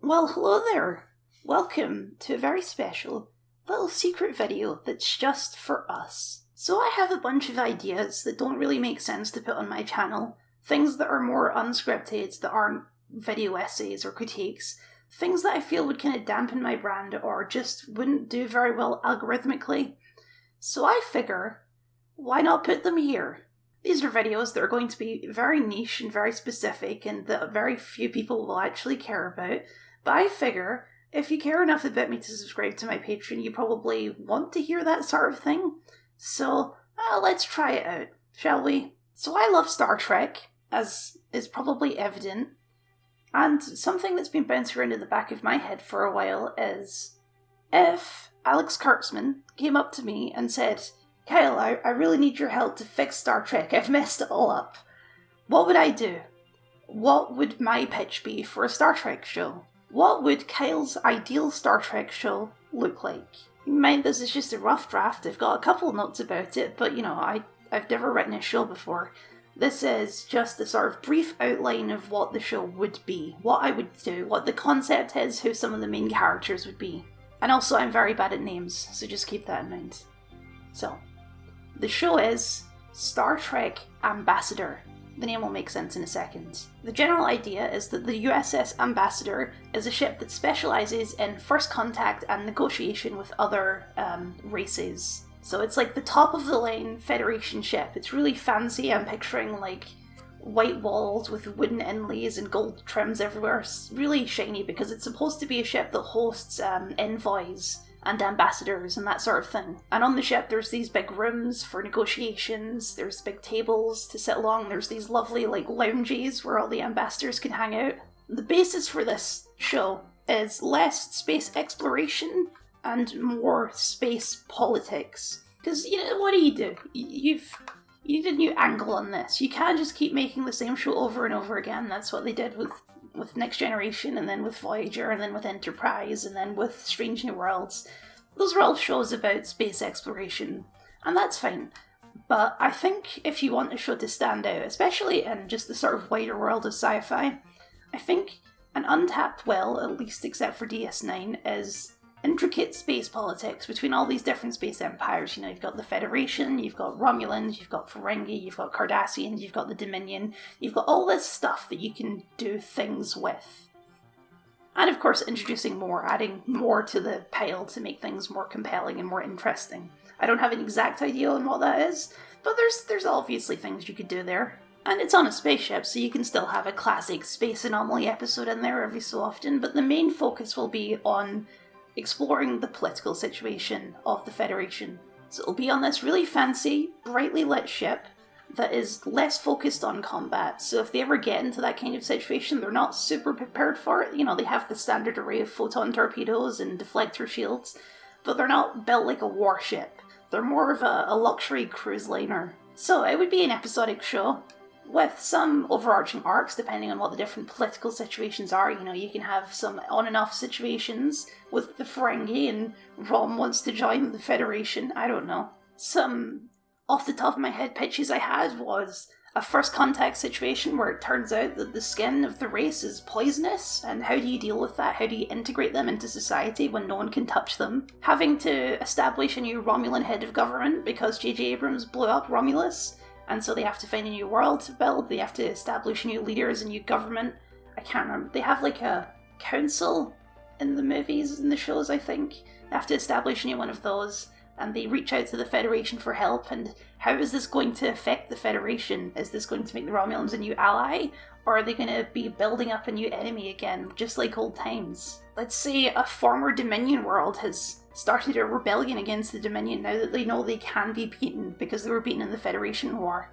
Well, hello there. Welcome to a very special little secret video that's just for us. So I have a bunch of ideas that don't really make sense to put on my channel, things that are more unscripted, that aren't video essays or critiques, things that I feel would kind of dampen my brand or just wouldn't do very well algorithmically. So I figure, why not put them here? These are videos that are going to be very niche and very specific and that very few people will actually care about. But I figure, if you care enough about me to subscribe to my Patreon, you probably want to hear that sort of thing. So, let's try it out, shall we? So I love Star Trek, as is probably evident. And something that's been bouncing around in the back of my head for a while is, if Alex Kurtzman came up to me and said, Kyle, I really need your help to fix Star Trek, I've messed it all up, what would I do? What would my pitch be for a Star Trek show? What would Kyle's ideal Star Trek show look like? Mind, this is just a rough draft. I've got a couple notes about it, but I've never written a show before. This is just a sort of brief outline of what the show would be, what I would do, what the concept is, who some of the main characters would be. And also, I'm very bad at names, so just keep that in mind. So, the show is Star Trek Ambassador. The name will make sense in a second. The general idea is that the USS Ambassador is a ship that specialises in first contact and negotiation with other races. So it's like the top of the line Federation ship. It's really fancy. I'm picturing like white walls with wooden inlays and gold trims everywhere. It's really shiny because it's supposed to be a ship that hosts envoys and ambassadors and that sort of thing. And on the ship there's these big rooms for negotiations, there's big tables to sit along, there's these lovely like lounges where all the ambassadors can hang out. The basis for this show is less space exploration and more space politics. Because, what do? You need a new angle on this. You can't just keep making the same show over and over again. That's what they did with Next Generation, and then with Voyager, and then with Enterprise, and then with Strange New Worlds. Those are all shows about space exploration, and that's fine. But I think if you want a show to stand out, especially in just the sort of wider world of sci-fi, I think an untapped well, at least except for DS9, is intricate space politics between all these different space empires. You've got the Federation, you've got Romulans, you've got Ferengi, you've got Cardassians, you've got the Dominion, you've got all this stuff that you can do things with. And of course introducing more, adding more to the pile to make things more compelling and more interesting. I don't have an exact idea on what that is, but there's obviously things you could do there. And it's on a spaceship, so you can still have a classic Space Anomaly episode in there every so often, but the main focus will be on exploring the political situation of the Federation. So it'll be on this really fancy, brightly lit ship that is less focused on combat. So if they ever get into that kind of situation, they're not super prepared for it. They have the standard array of photon torpedoes and deflector shields, but they're not built like a warship. They're more of a luxury cruise liner. So it would be an episodic show, with some overarching arcs depending on what the different political situations are. You can have some on and off situations with the Ferengi and Rom wants to join the Federation, I don't know. Some off the top of my head pitches I had was a first contact situation where it turns out that the skin of the race is poisonous, and how do you deal with that? How do you integrate them into society when no one can touch them? Having to establish a new Romulan head of government because J.J. Abrams blew up Romulus, and so they have to find a new world to build, they have to establish new leaders, a new government. I can't remember. They have like a council in the movies and the shows, I think. They have to establish a new one of those, and they reach out to the Federation for help, and how is this going to affect the Federation? Is this going to make the Romulans a new ally? Or are they going to be building up a new enemy again, just like old times? Let's say a former Dominion world has started a rebellion against the Dominion now that they know they can be beaten because they were beaten in the Federation War.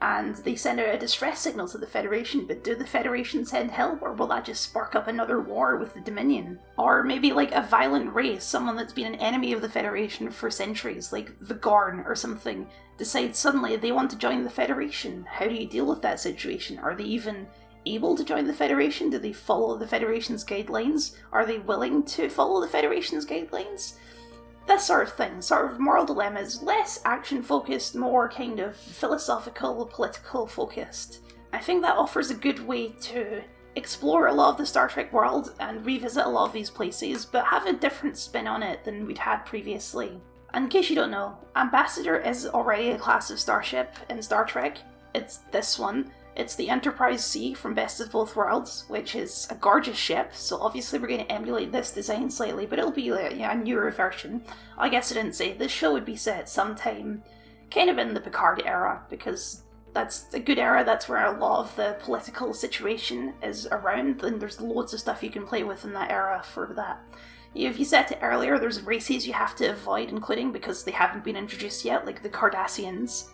And they send out a distress signal to the Federation, but do the Federation send help, or will that just spark up another war with the Dominion? Or maybe like a violent race, someone that's been an enemy of the Federation for centuries, like the Gorn or something, decides suddenly they want to join the Federation. How do you deal with that situation? Are they even able to join the Federation? Do they follow the Federation's guidelines? Are they willing to follow the Federation's guidelines? This sort of thing, sort of moral dilemmas, less action-focused, more kind of philosophical, political-focused. I think that offers a good way to explore a lot of the Star Trek world and revisit a lot of these places, but have a different spin on it than we'd had previously. And in case you don't know, Ambassador is already a class of starship in Star Trek. It's this one. It's the Enterprise C from Best of Both Worlds, which is a gorgeous ship, so obviously we're going to emulate this design slightly, but it'll be a newer version. I guess I didn't say, this show would be set sometime kind of in the Picard era, because that's a good era, that's where a lot of the political situation is around, and there's loads of stuff you can play with in that era for that. If you set it earlier, there's races you have to avoid including because they haven't been introduced yet, like the Cardassians.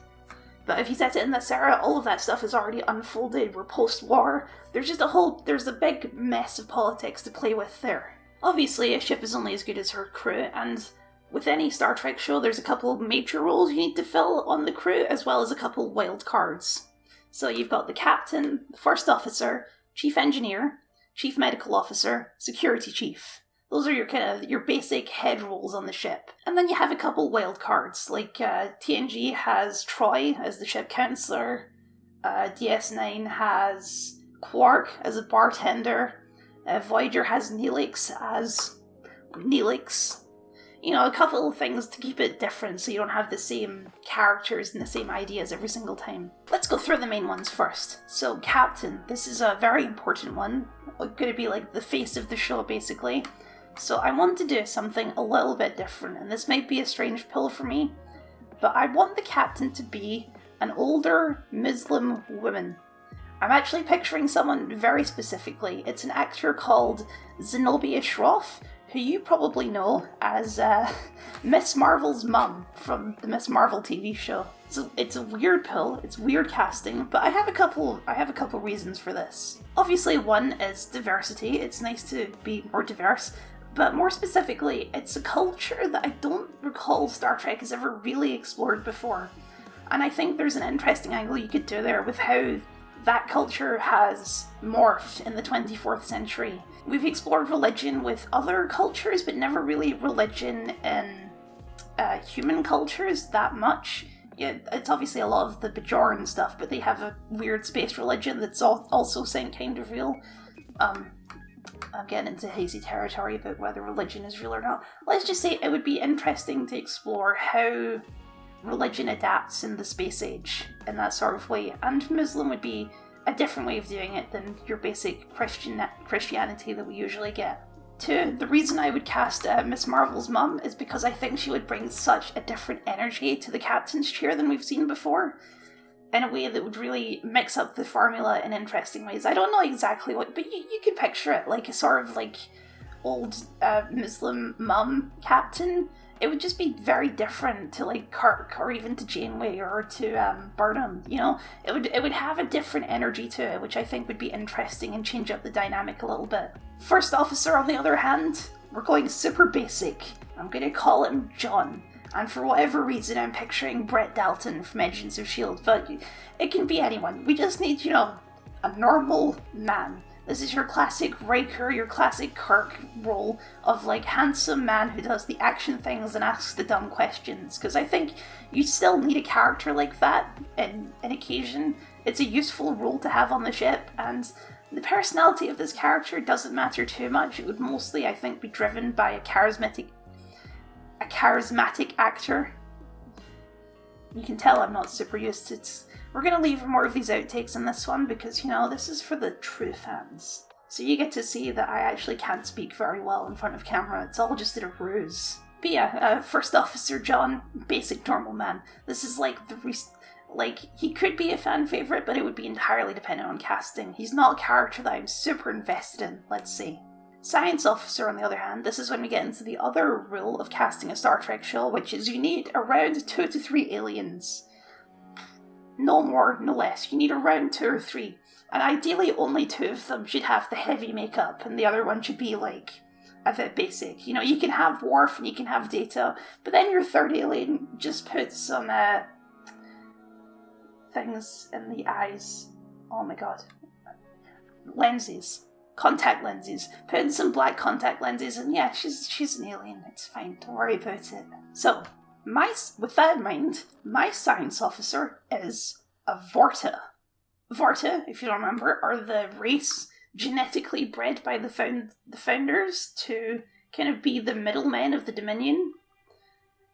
But if you set it in this era, all of that stuff is already unfolded. We're post-war. There's a big mess of politics to play with there. Obviously, a ship is only as good as her crew, and with any Star Trek show, there's a couple major roles you need to fill on the crew, as well as a couple wild cards. So you've got the captain, the first officer, chief engineer, chief medical officer, security chief. Those are your basic head roles on the ship. And then you have a couple wild cards, like TNG has Troy as the ship counselor, DS9 has Quark as a bartender, Voyager has Neelix as Neelix. You know, a couple of things to keep it different so you don't have the same characters and the same ideas every single time. Let's go through the main ones first. So, Captain, this is a very important one. Going to be like the face of the show, basically. So I want to do something a little bit different, and this might be a strange pill for me, but I want the captain to be an older Muslim woman. I'm actually picturing someone very specifically. It's an actor called Zenobia Shroff, who you probably know as Miss Marvel's mum from the Miss Marvel TV show. It's a weird pill, it's weird casting, but I have a couple reasons for this. Obviously, one is diversity. It's nice to be more diverse. But more specifically, it's a culture that I don't recall Star Trek has ever really explored before. And I think there's an interesting angle you could do there with how that culture has morphed in the 24th century. We've explored religion with other cultures, but never really religion in human cultures that much. Yeah, it's obviously a lot of the Bajoran stuff, but they have a weird space religion that's also saying kind of real. I'm getting into hazy territory about whether religion is real or not. Let's just say it would be interesting to explore how religion adapts in the space age in that sort of way, and Muslim would be a different way of doing it than your basic Christianity that we usually get. Two, the reason I would cast Miss Marvel's mum is because I think she would bring such a different energy to the captain's chair than we've seen before, in a way that would really mix up the formula in interesting ways. I don't know exactly what, but you can picture it like a sort of like old Muslim mum captain. It would just be very different to like Kirk or even to Janeway or to Burnham. You know, it would have a different energy to it, which I think would be interesting and change up the dynamic a little bit. First officer, on the other hand, we're going super basic. I'm going to call him John. And for whatever reason, I'm picturing Brett Dalton from Agents of S.H.I.E.L.D., but it can be anyone. We just need, a normal man. This is your classic Riker, your classic Kirk role of, handsome man who does the action things and asks the dumb questions. Because I think you still need a character like that in occasion. It's a useful role to have on the ship, and the personality of this character doesn't matter too much. It would mostly, I think, be driven by a charismatic actor. You can tell I'm not super used to it. We're going to leave more of these outtakes in this one because, this is for the true fans. So you get to see that I actually can't speak very well in front of camera. It's all just a ruse. But yeah, First Officer John, basic normal man. This is he could be a fan favourite, but it would be entirely dependent on casting. He's not a character that I'm super invested in, let's say. Science officer, on the other hand, this is when we get into the other rule of casting a Star Trek show, which is you need around 2 to 3 aliens. No more, no less. You need around 2 or 3. And ideally only 2 of them should have the heavy makeup, and the other one should be, a bit basic. You can have Worf and you can have Data, but then your third alien just puts some, things in the eyes. Oh my god. Lenses. Contact lenses. Put in some black contact lenses and yeah, she's an alien. It's fine. Don't worry about it. So, with that in mind, my science officer is a Vorta. Vorta, if you don't remember, are the race genetically bred by the founders to kind of be the middlemen of the Dominion.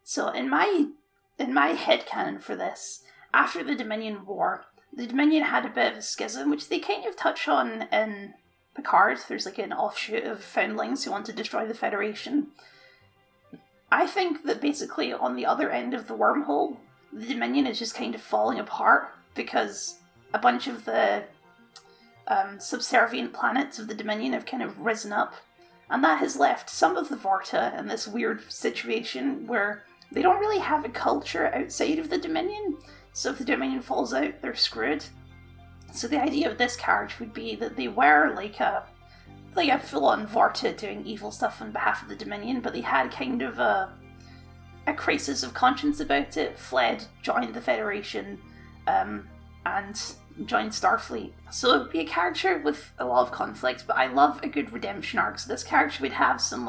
So in my headcanon for this, after the Dominion War, the Dominion had a bit of a schism, which they kind of touch on in Picard. There's like an offshoot of foundlings who want to destroy the Federation. I think that basically on the other end of the wormhole, the Dominion is just kind of falling apart because a bunch of the subservient planets of the Dominion have kind of risen up, and that has left some of the Vorta in this weird situation where they don't really have a culture outside of the Dominion, so if the Dominion falls out, they're screwed. So the idea of this character would be that they were like a full-on Vorta doing evil stuff on behalf of the Dominion, but they had kind of a crisis of conscience about it, fled, joined the Federation, and joined Starfleet. So it would be a character with a lot of conflict, but I love a good redemption arc, so this character would have some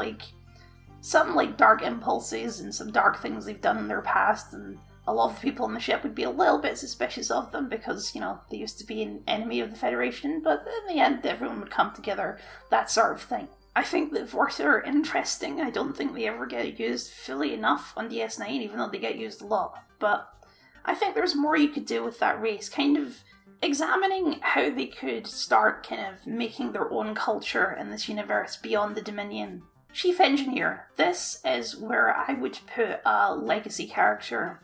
dark impulses and some dark things they've done in their past, and a lot of the people on the ship would be a little bit suspicious of them because, they used to be an enemy of the Federation, but in the end everyone would come together, that sort of thing. I think that Vorta are interesting. I don't think they ever get used fully enough on DS9, even though they get used a lot. But I think there's more you could do with that race, kind of examining how they could start kind of making their own culture in this universe beyond the Dominion. Chief Engineer. This is where I would put a legacy character,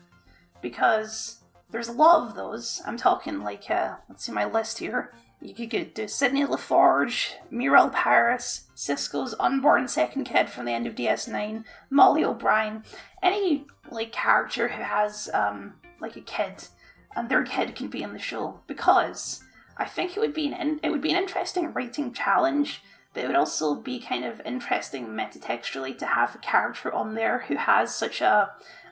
because there's a lot of those. I'm talking like, let's see my list here. You could do Sidney LaForge, Muriel Paris, Sisko's unborn second kid from the end of DS9, Molly O'Brien, any character who has a kid, and their kid can be in the show, because I think it would be an interesting writing challenge, but it would also be kind of interesting metatextually to have a character on there who has such an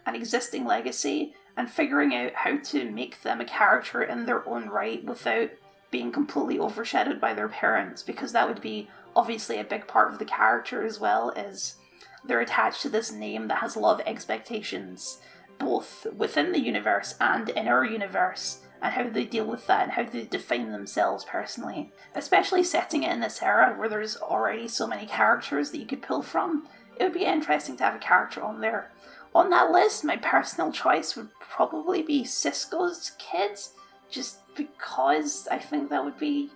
existing legacy, and figuring out how to make them a character in their own right without being completely overshadowed by their parents, because that would be obviously a big part of the character as well, is they're attached to this name that has a lot of expectations, both within the universe and in our universe, and how they deal with that and how they define themselves personally. Especially setting it in this era where there's already so many characters that you could pull from, it would be interesting to have a character on there. On that list, my personal choice would probably be Sisko's kids, just because I think that would be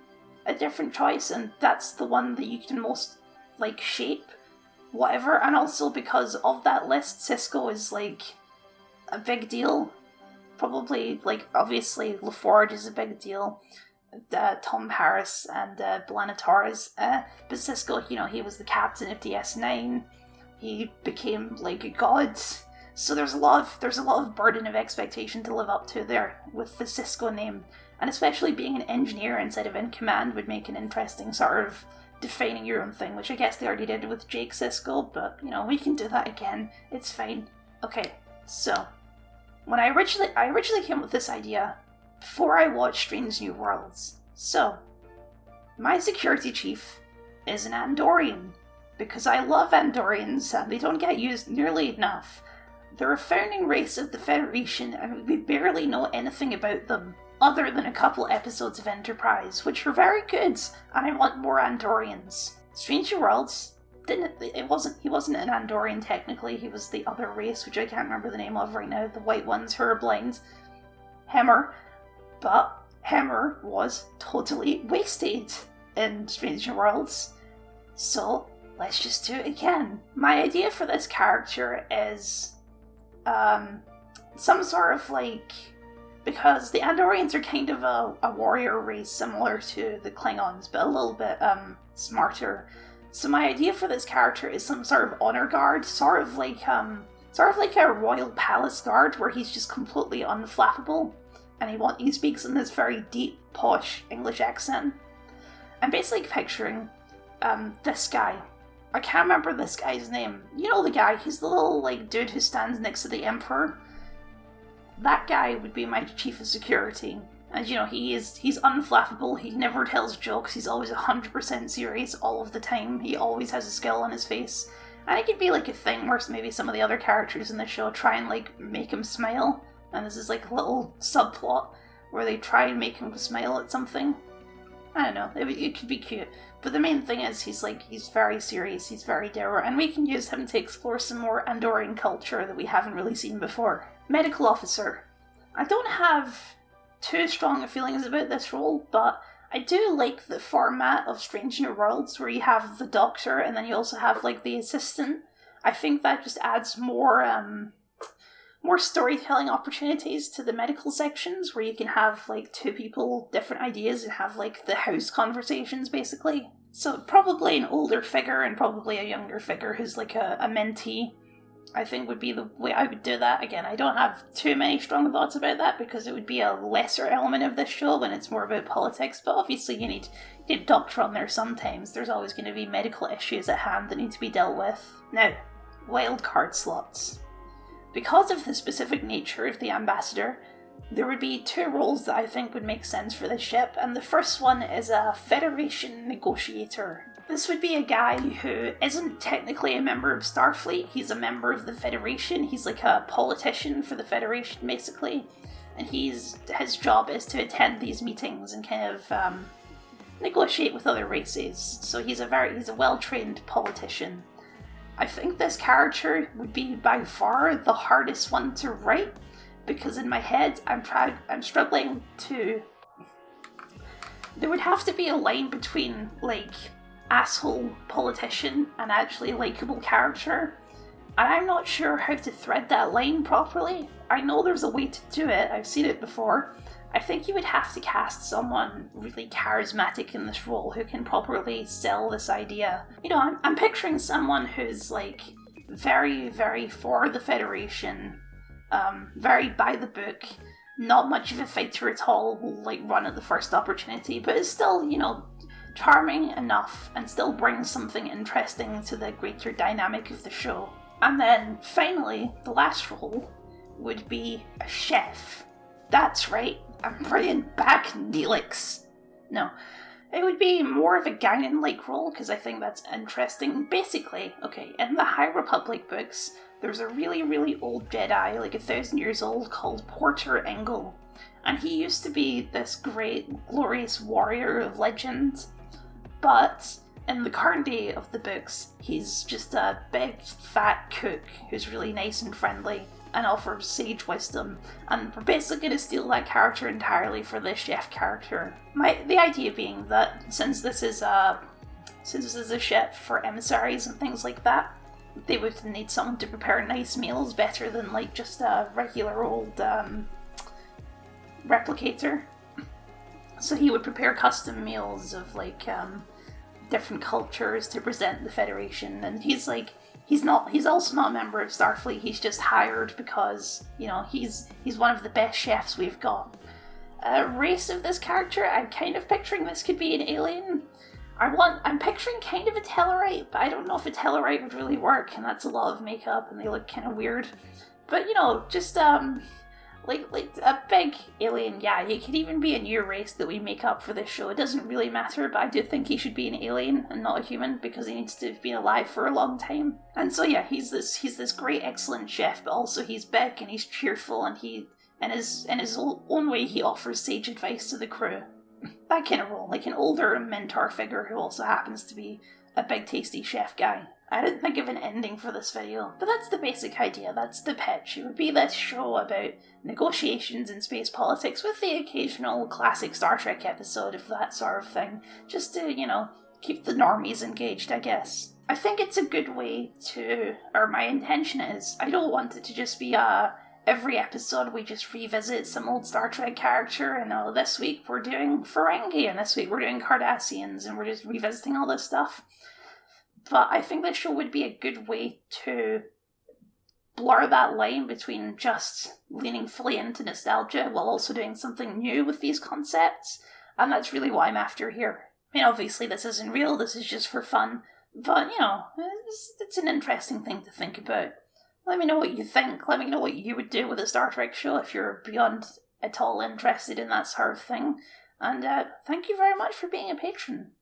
a different choice, and that's the one that you can most shape whatever, and also because of that list, Sisko is a big deal. Probably obviously LaForge is a big deal, Tom Paris and B'Elanna Torres, but Sisko, he was the captain of DS9, he became a god. So there's a lot of burden of expectation to live up to there with the Sisko name, and especially being an engineer instead of in command would make an interesting sort of defining your own thing, which I guess they already did with Jake Sisko, but we can do that again. It's fine. Okay, so when I originally came up with this idea before I watched Strange New Worlds. So my security chief is an Andorian, because I love Andorians and they don't get used nearly enough. They're a founding race of the Federation, and we barely know anything about them, other than a couple episodes of Enterprise, which were very good, and I want more Andorians. Strange New Worlds, he wasn't an Andorian technically, he was the other race, which I can't remember the name of right now, the white ones who are blind. Hemmer. But Hemmer was totally wasted in Strange New Worlds. So, let's just do it again. My idea for this character is some sort of because the Andorians are kind of a warrior race similar to the Klingons, but a little bit smarter. So my idea for this character is some sort of honor guard, sort of like a royal palace guard, where he's just completely unflappable, and he speaks in this very deep, posh English accent. I'm basically picturing this guy. I can't remember this guy's name. You know the guy, he's the little dude who stands next to the Emperor. That guy would be my chief of security. And he's unflappable, he never tells jokes, he's always 100% serious all of the time, he always has a scowl on his face. And it could be a thing where maybe some of the other characters in the show try and make him smile, and this is a little subplot where they try and make him smile at something. I don't know, it could be cute. But the main thing is he's very serious, he's very dour, and we can use him to explore some more Andorian culture that we haven't really seen before. Medical officer. I don't have too strong feelings about this role, but I do like the format of Strange New Worlds where you have the doctor and then you also have like the assistant. I think that just adds more storytelling opportunities to the medical sections where you can have like two people, different ideas, and have like the house conversations basically. So probably an older figure and probably a younger figure who's like a mentee, I think would be the way I would do that. Again, I don't have too many strong thoughts about that because it would be a lesser element of this show when it's more about politics, but obviously you need a doctor on there sometimes. There's always going to be medical issues at hand that need to be dealt with. Now, wild card slots. Because of the specific nature of the ambassador, there would be two roles that I think would make sense for this ship, and the first one is a Federation negotiator. This would be a guy who isn't technically a member of Starfleet, he's a member of the Federation, he's like a politician for the Federation basically, and his job is to attend these meetings and kind of negotiate with other races, so he's a well-trained politician. I think this character would be by far the hardest one to write, because in my head I'm struggling to... There would have to be a line between, like, asshole politician and actually likeable character, and I'm not sure how to thread that line properly. I know there's a way to do it, I've seen it before. I think you would have to cast someone really charismatic in this role who can properly sell this idea. You know, I'm picturing someone who's like very, very for the Federation, very by the book, not much of a fighter at all, will like run at the first opportunity, but is still, you know, charming enough and still brings something interesting to the greater dynamic of the show. And then finally, the last role would be a chef. That's right, I'm bringing back Neelix. No, it would be more of a Guinan-like role, because I think that's interesting. Basically, okay, in the High Republic books, there's a really, really old Jedi, like 1,000 years old, called Porter Engle. And he used to be this great, glorious warrior of legend. But in the current day of the books, he's just a big, fat cook who's really nice and friendly and offers sage wisdom, and we're basically going to steal that character entirely for this chef character. The idea being that since this is a ship for emissaries and things like that, they would need someone to prepare nice meals better than like just a regular old replicator. So he would prepare custom meals of like different cultures to present the Federation, and he's also not a member of Starfleet, he's just hired because, you know, he's one of the best chefs we've got. Race of this character, I'm kind of picturing this could be an alien. I'm picturing kind of a Tellarite, but I don't know if a Tellarite would really work, and that's a lot of makeup and they look kind of weird. But, you know, just like a big alien, yeah, it could even be a new race that we make up for this show. It doesn't really matter, but I do think he should be an alien and not a human because he needs to have been alive for a long time. And so yeah, he's this great, excellent chef, but also he's big and he's cheerful, and he in his own way he offers sage advice to the crew. That kind of role, like an older mentor figure who also happens to be a big tasty chef guy. I didn't think of an ending for this video, but that's the basic idea, that's the pitch. It would be this show about negotiations in space politics with the occasional classic Star Trek episode of that sort of thing, just to, you know, keep the normies engaged, I guess. I think it's a good way to, or my intention is, I don't want it to just be every episode we just revisit some old Star Trek character, and this week we're doing Ferengi, and this week we're doing Cardassians, and we're just revisiting all this stuff. But I think this show would be a good way to blur that line between just leaning fully into nostalgia while also doing something new with these concepts, and that's really what I'm after here. I mean, obviously this isn't real, this is just for fun, but, you know, it's an interesting thing to think about. Let me know what you think, let me know what you would do with a Star Trek show if you're beyond at all interested in that sort of thing, and thank you very much for being a patron.